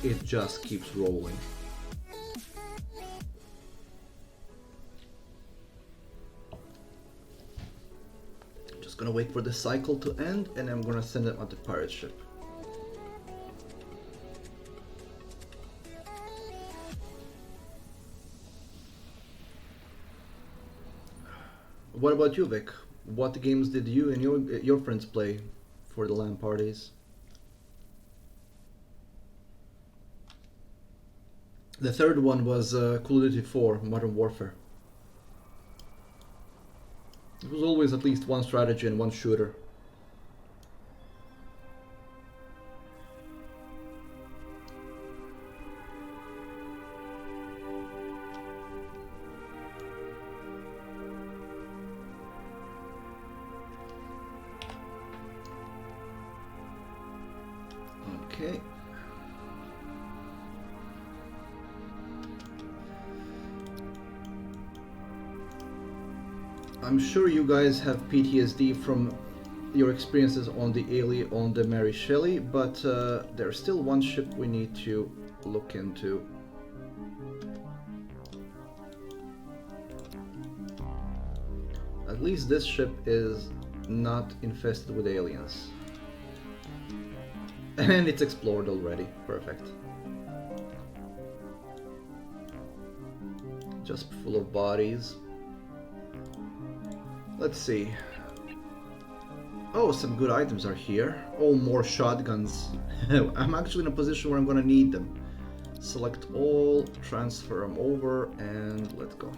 it just keeps rolling. Just gonna wait for the cycle to end, and I'm gonna send it on the pirate ship. What about you, Vic? What games did you and your friends play for the LAN parties? The third one was Call of Duty 4 Modern Warfare. It was always at least one strategy and one shooter. Okay. I'm sure you guys have PTSD from your experiences on the Mary Shelley, but there's still one ship we need to look into. At least this ship is not infested with aliens. And it's explored already. Perfect. Just full of bodies. Let's see. Oh, some good items are here. Oh, more shotguns. I'm actually in a position where I'm gonna need them. Select all, transfer them over, and let's go.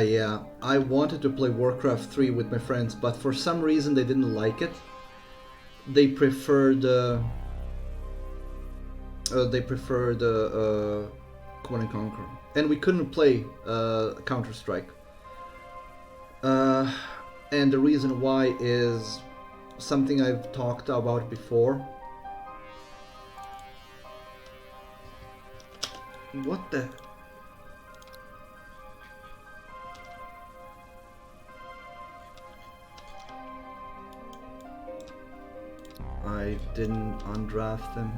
Yeah, I wanted to play Warcraft 3 with my friends, but for some reason they didn't like it. They preferred Command and Conquer, and we couldn't play Counter-Strike. And the reason why is something I've talked about before. What the? I didn't undraft them.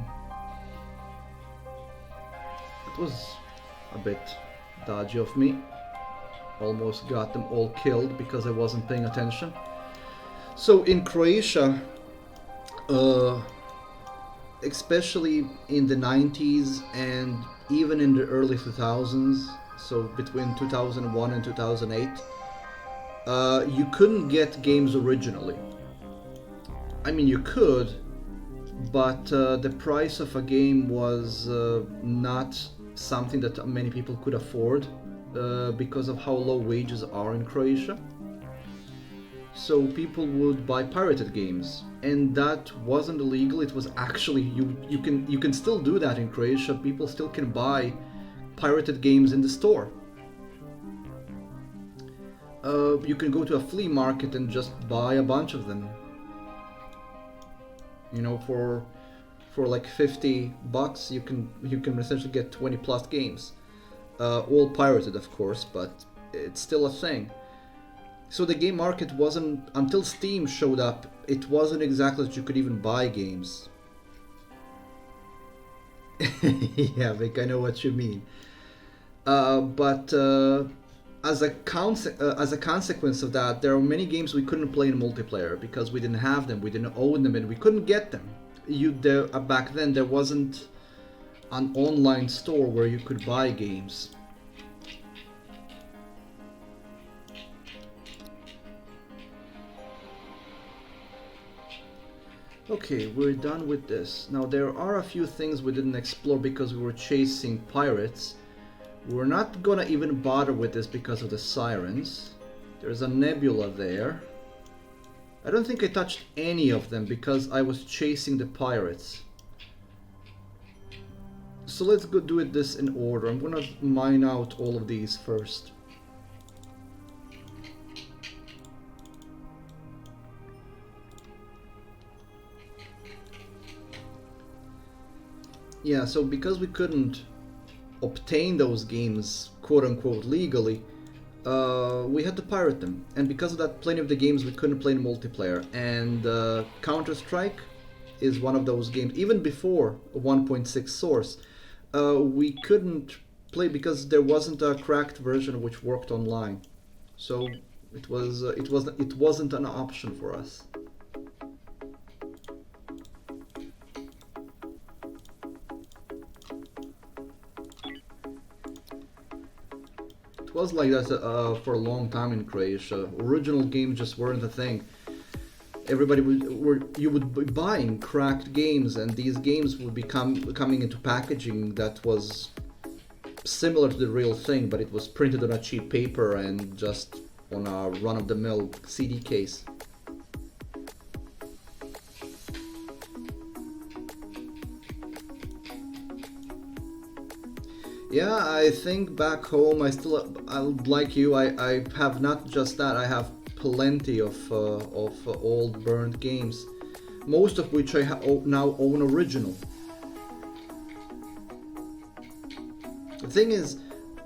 It was a bit dodgy of me. Almost got them all killed because I wasn't paying attention. So in Croatia, especially in the 90s and even in the early 2000s, so between 2001 and 2008, you couldn't get games originally. I mean, you could, but the price of a game was not something that many people could afford because of how low wages are in Croatia. So people would buy pirated games, and that wasn't illegal. It was actually you can still do that in Croatia. People still can buy pirated games in the store. You can go to a flea market and just buy a bunch of them. You know, for like $50, you can essentially get 20 plus games, all pirated, of course, but it's still a thing. So the game market wasn't, until Steam showed up, it wasn't exactly that you could even buy games. Yeah, Vic, I know what you mean. But as a consequence of that, there are many games we couldn't play in multiplayer because we didn't have them, we didn't own them, and we couldn't get them. Back then there wasn't an online store where you could buy games. Okay, we're done with this. Now there are a few things we didn't explore because we were chasing pirates. We're not gonna even bother with this because of the sirens. There's a nebula there. I don't think I touched any of them because I was chasing the pirates. So let's go do this in order. I'm gonna mine out all of these first. Yeah, so because we couldn't obtain those games quote-unquote legally, we had to pirate them, and because of that, plenty of the games we couldn't play in multiplayer. And Counter-Strike is one of those games. Even before 1.6 source, we couldn't play because there wasn't a cracked version which worked online. So it wasn't an option for us. It was like that for a long time in Croatia. Original games just weren't a thing. Everybody you would be buying cracked games, and these games would be coming into packaging that was similar to the real thing, but it was printed on a cheap paper and just on a run-of-the-mill CD case. Yeah, I think back home I like you. I have not just that. I have plenty of old burned games, most of which I now own original. The thing is,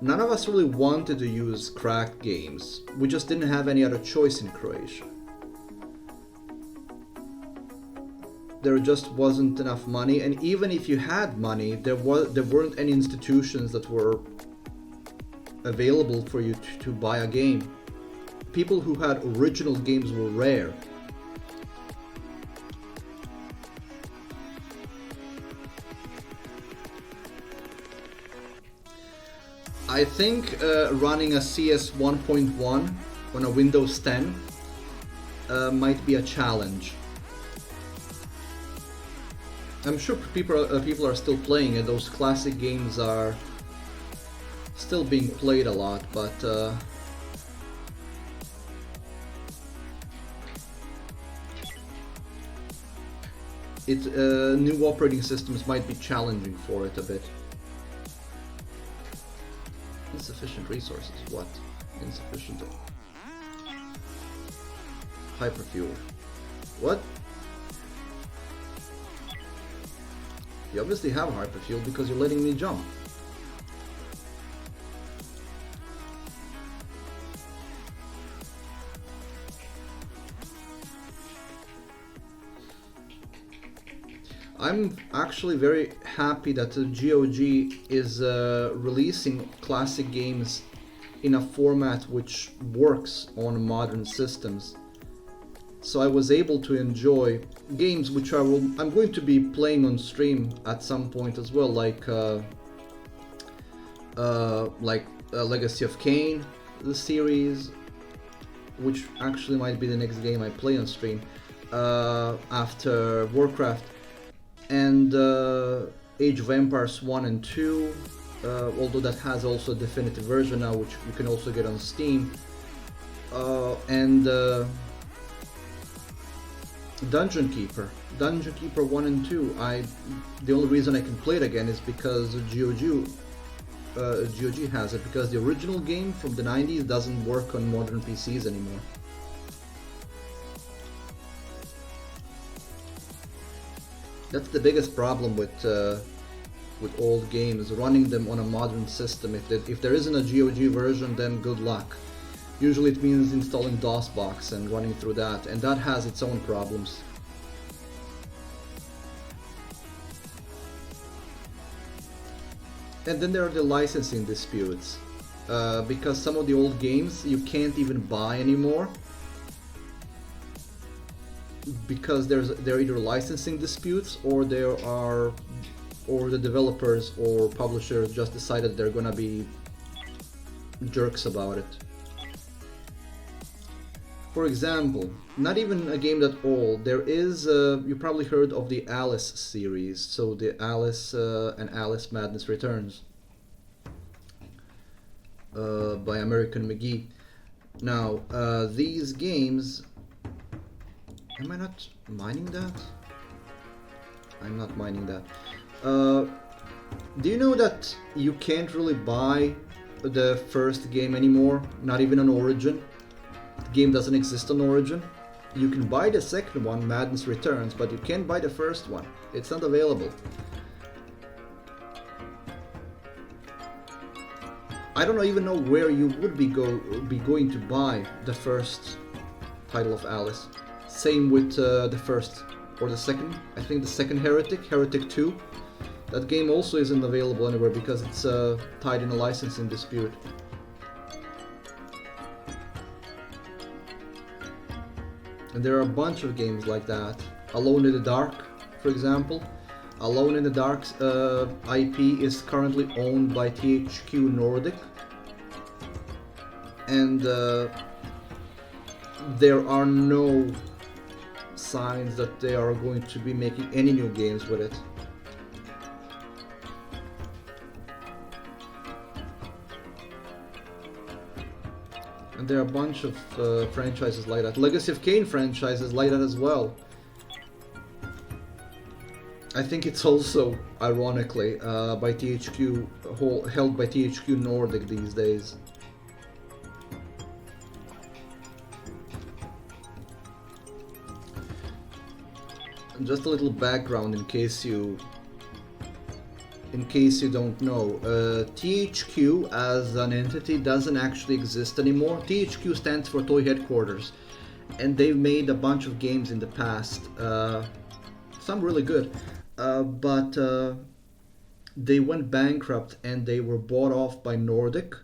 none of us really wanted to use cracked games. We just didn't have any other choice in Croatia. There just wasn't enough money, and even if you had money, there weren't any institutions that were available for you to buy a game. People who had original games were rare. I think running a CS 1.1 on a Windows 10 might be a challenge. I'm sure people are still playing it. Those classic games are still being played a lot, but new operating systems might be challenging for it a bit. Insufficient resources. What? Insufficient. Hyperfuel. What? You obviously have hyperfuel because you're letting me jump. I'm actually very happy that the GOG is releasing classic games in a format which works on modern systems. So I was able to enjoy games which I'm going to be playing on stream at some point as well, like Legacy of Kain, the series, which actually might be the next game I play on stream after Warcraft, and Age of Empires 1 and 2, although that has also a definitive version now, which you can also get on Steam, and Dungeon Keeper 1 and 2. The only reason I can play it again is because GOG has it, because the original game from the 90s doesn't work on modern PCs anymore. That's the biggest problem with old games, running them on a modern system. If there isn't a GOG version, then good luck. Usually it means installing DOSBox and running through that, and that has its own problems. And then there are the licensing disputes, because some of the old games you can't even buy anymore, because there are either licensing disputes or the developers or publishers just decided they're gonna be jerks about it. For example, not even a game that old, there is, you probably heard of the Alice series, so the Alice and Alice Madness Returns by American McGee. Now, these games, am I not mining that? I'm not mining that. Do you know that you can't really buy the first game anymore, not even on Origin? The game doesn't exist on Origin. You can buy the second one, Madness Returns, but you can't buy the first one. It's not available. I don't even know where you would be going to buy the first title of Alice. Same with the first or the second. I think the second Heretic 2. That game also isn't available anywhere because it's tied in a licensing dispute. And there are a bunch of games like that. Alone in the Dark, for example. Alone in the Dark's IP is currently owned by THQ Nordic. And there are no signs that they are going to be making any new games with it. And there are a bunch of franchises like that. Legacy of Kain franchises like that as well. I think it's also, ironically, by THQ, held by THQ Nordic these days. Just a little background in case you don't know. THQ as an entity doesn't actually exist anymore. THQ stands for Toy Headquarters, and they've made a bunch of games in the past, some really good, but they went bankrupt and they were bought off by Nordic.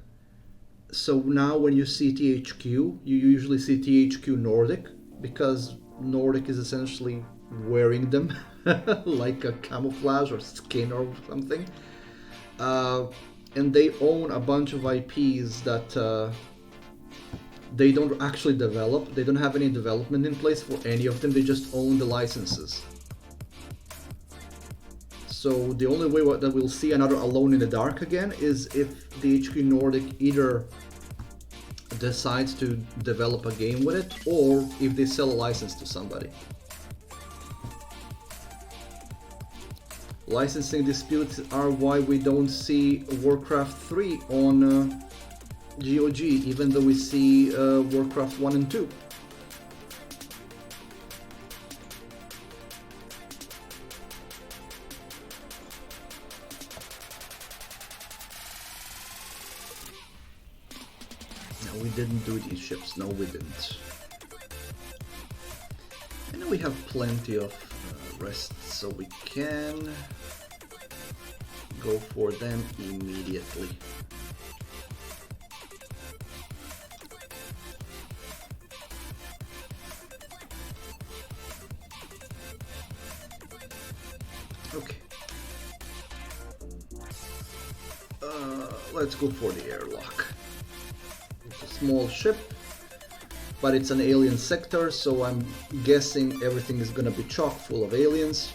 So now when you see THQ, you usually see THQ Nordic, because Nordic is essentially wearing them like a camouflage or skin or something, and they own a bunch of IPs that they don't actually develop. They don't have any development in place for any of them. They just own the licenses. So the only way that we'll see another Alone in the Dark again is if the HQ Nordic either decides to develop a game with it, or if they sell a license to somebody. Licensing disputes are why we don't see Warcraft 3 on GOG, even though we see Warcraft 1 and 2. No, we didn't do these ships. No, we didn't. And then we have plenty of rest, so we can go for them immediately. Okay. Let's go for the airlock. It's a small ship, but it's an alien sector, so I'm guessing everything is gonna be chock full of aliens.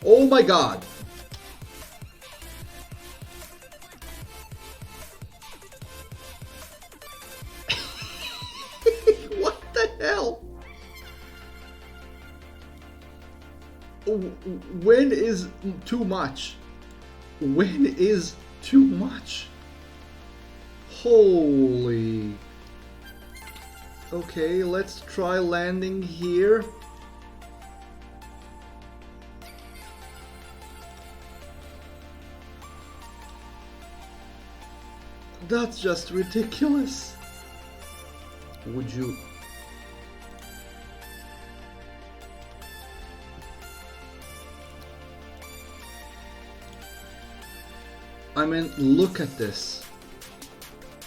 Oh my god! What the hell? When is too much? When is too much? Holy. Okay, let's try landing here. That's just ridiculous. Would you... I mean, look at this.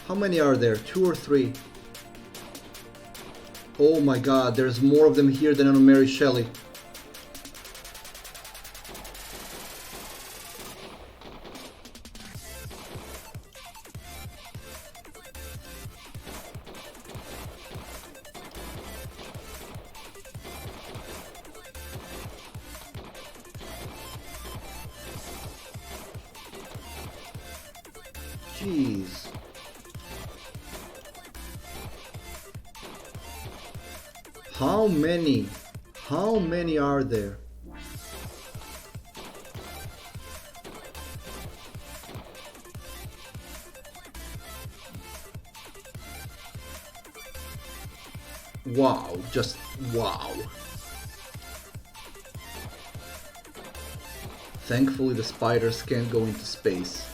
How many are there? 2 or 3? Oh my god, there's more of them here than on Mary Shelley. Jeez. How many? How many are there? Wow, just wow. Thankfully the spiders can't go into space.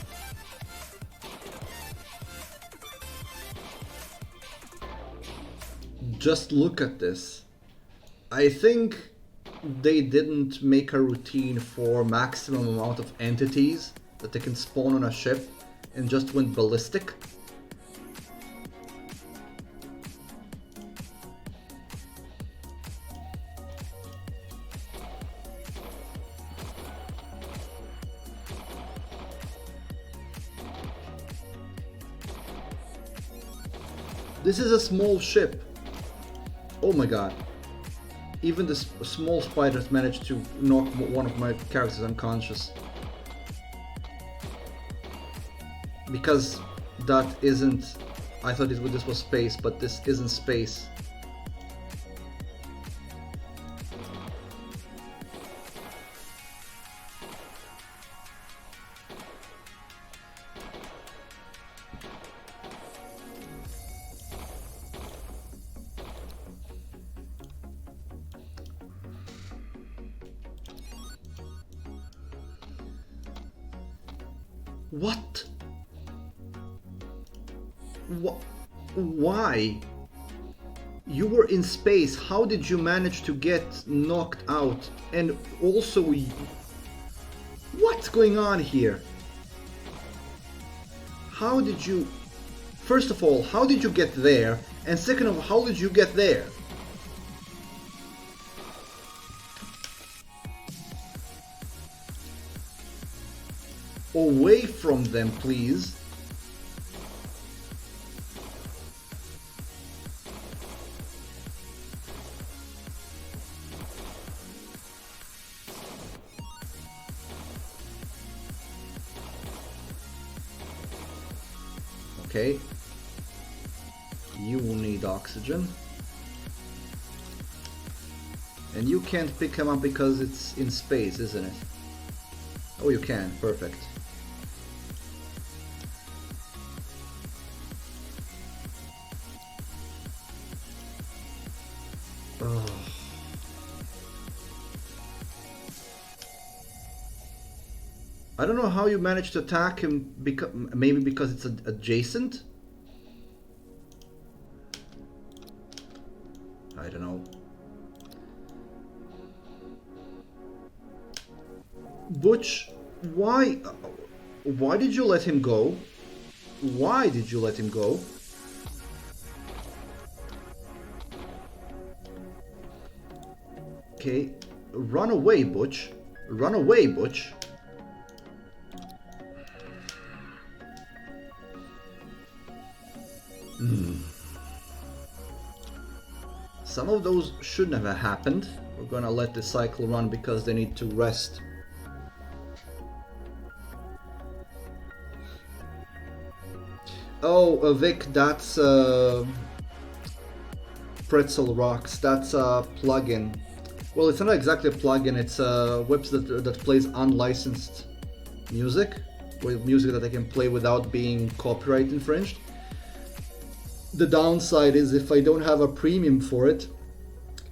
Just look at this. I think they didn't make a routine for maximum amount of entities that they can spawn on a ship and just went ballistic. This is a small ship. Oh my god. Even the small spiders managed to knock one of my characters unconscious. Because that isn't... I thought this was space, but this isn't space. What? Why? You were in space. How did you manage to get knocked out? And also, what's going on here? How did you... First of all, how did you get there? And second of all, how did you get there? Away from them, please. Okay. You will need oxygen. And you can't pick him up because it's in space, isn't it? Oh, you can. Perfect. Oh. I don't know how you managed to attack him, maybe because it's adjacent? I don't know. Butch, why did you let him go? Why did you let him go? Okay, run away, Butch. Run away, Butch. Some of those shouldn't have happened. We're gonna let the cycle run because they need to rest. Oh, Vic, that's Pretzel Rocks. That's a plugin. Well, it's not exactly a plugin. It's a website that plays unlicensed music, with music that I can play without being copyright infringed. The downside is if I don't have a premium for it,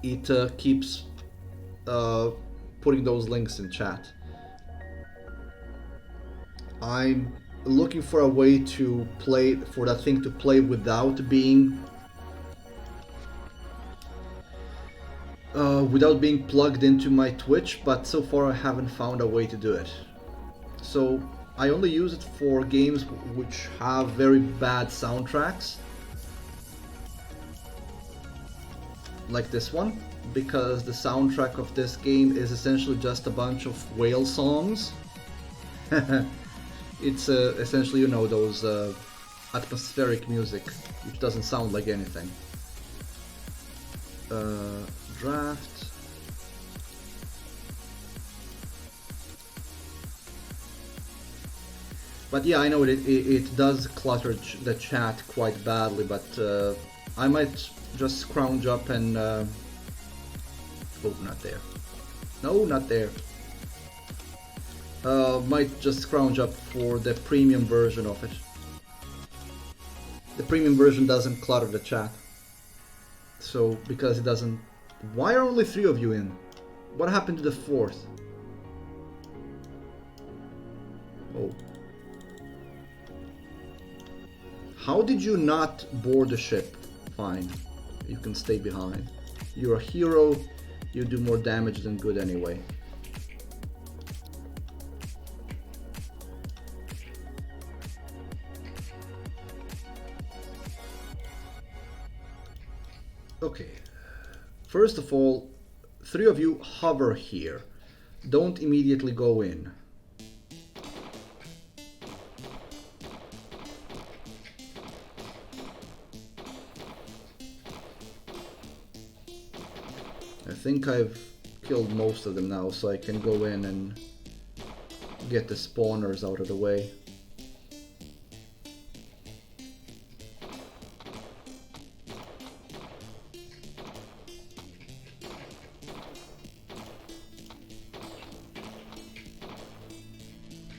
it keeps putting those links in chat. I'm looking for a way to play, for that thing to play without being plugged into my Twitch, but so far I haven't found a way to do it. So I only use it for games which have very bad soundtracks, like this one, because the soundtrack of this game is essentially just a bunch of whale songs. It's essentially, you know, those atmospheric music, which doesn't sound like anything. Draft. But yeah, I know it does clutter the chat quite badly, but I might just scrounge up and... oh, not there. No, not there. Might just scrounge up for the premium version of it. The premium version doesn't clutter the chat. So, because it doesn't... Why are only 3 of you in? What happened to the 4th? Oh. How did you not board the ship? Fine. You can stay behind. You're a hero. You do more damage than good anyway. Okay. First of all, 3 of you hover here. Don't immediately go in. I think I've killed most of them now, so I can go in and get the spawners out of the way.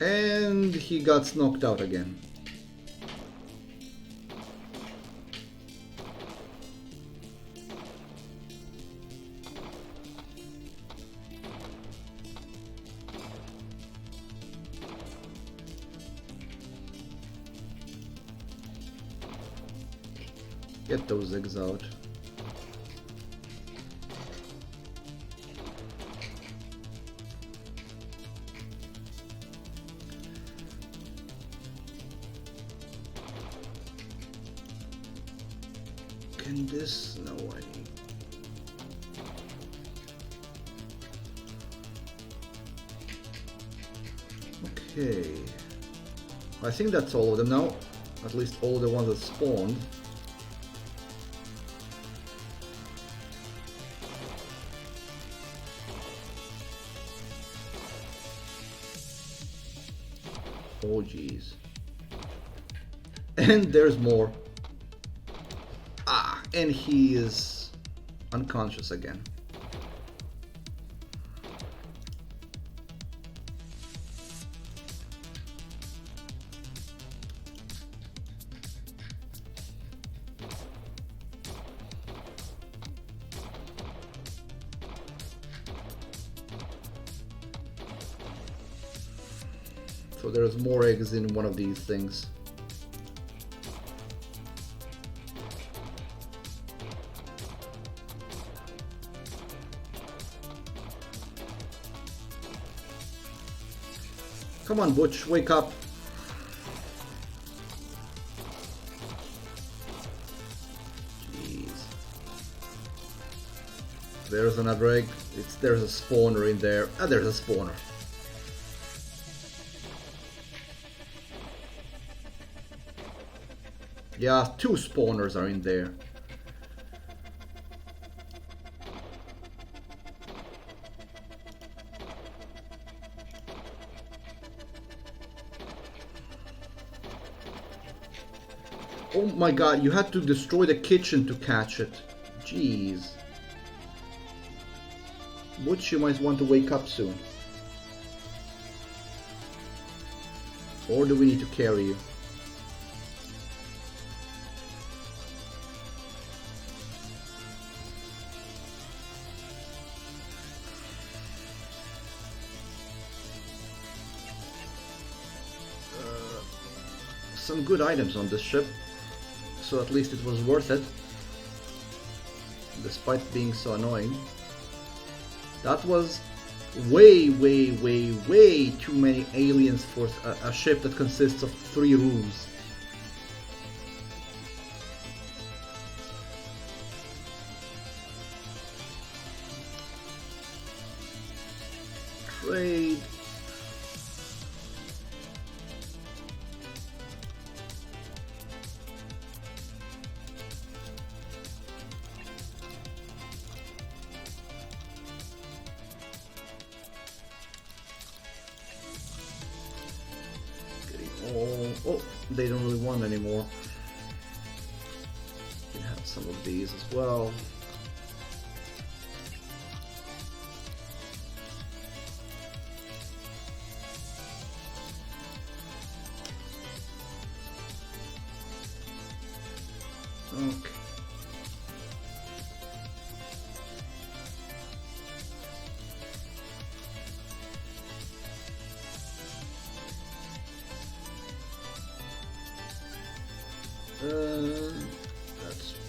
And he got knocked out again. Get those eggs out. Can this? No, I need. Okay. I think that's all of them now. At least all the ones that spawned. Oh jeez. And there's more. Ah, and he is unconscious again. So there's more eggs in one of these things. Come on, Butch, wake up. Jeez. There's another egg. There's a spawner in there. Ah, there's a spawner. Yeah, 2 spawners are in there. Oh my god, you had to destroy the kitchen to catch it. Jeez. Butch, you might want to wake up soon. Or do we need to carry you? Some good items on this ship, so at least it was worth it, despite being so annoying. That was way too many aliens for a ship that consists of 3 rooms. Trade. Oh, they don't really want anymore. You can have some of these as well. Okay.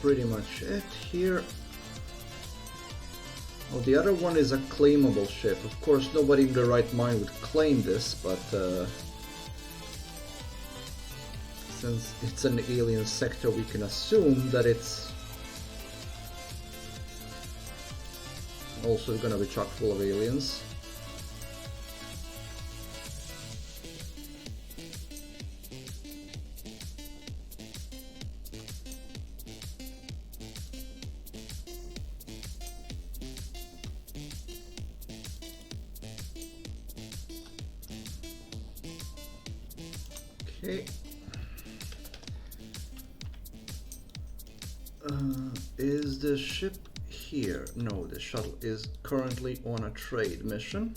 pretty much it here. Oh, the other one is a claimable ship. Of course, nobody in their right mind would claim this, but since it's an alien sector, we can assume that it's also gonna be chock full of aliens. Okay. Is the ship here? No, the shuttle is currently on a trade mission.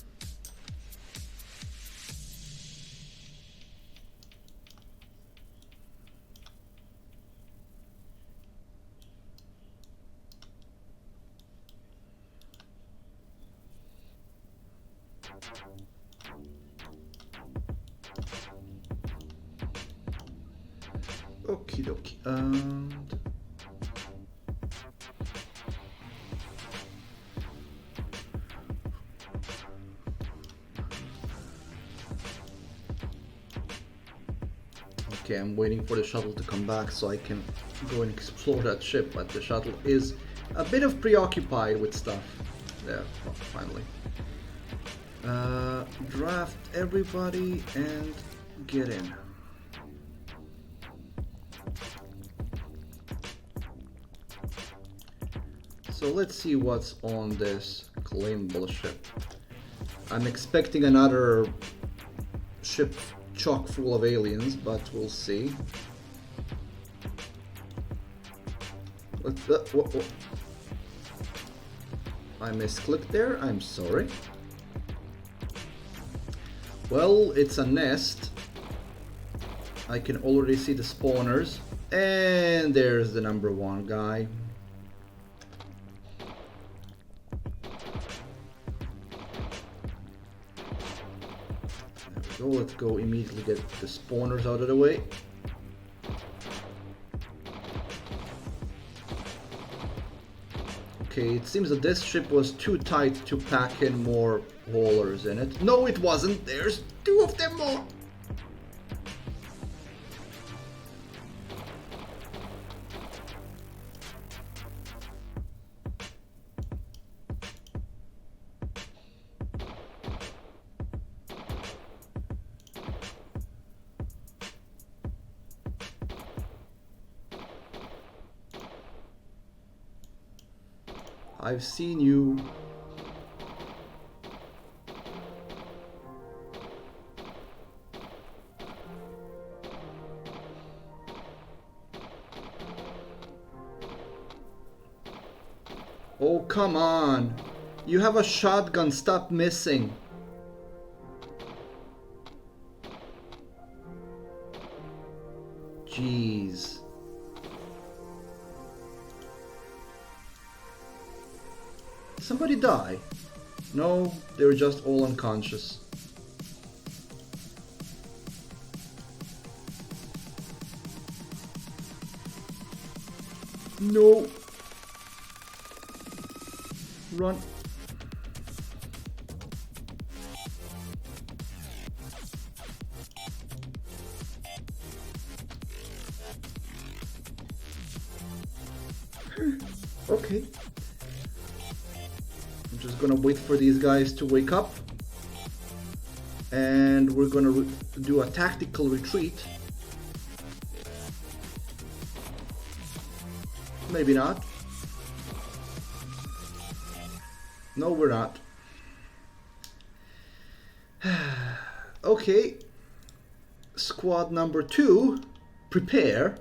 Okie dokie. Okay, I'm waiting for the shuttle to come back so I can go and explore that ship, but the shuttle is a bit of preoccupied with stuff. There, oh, finally. Draft everybody and get in. So let's see what's on this claimable ship. I'm expecting another ship chock full of aliens, but we'll see. What? I misclicked there, I'm sorry. Well, it's a nest. I can already see the spawners. And there's the number one guy. So let's go immediately get the spawners out of the way. Okay, it seems that this ship was too tight to pack in more haulers in it. No, it wasn't. There's two of them more. I've seen you. Oh, come on. You have a shotgun, stop missing. Jeez. Somebody die? No, they were just all unconscious. No. Run. Okay. I'm just gonna wait for these guys to wake up. And we're gonna do a tactical retreat. Maybe not. No, we're not. Okay. Squad number 2, prepare.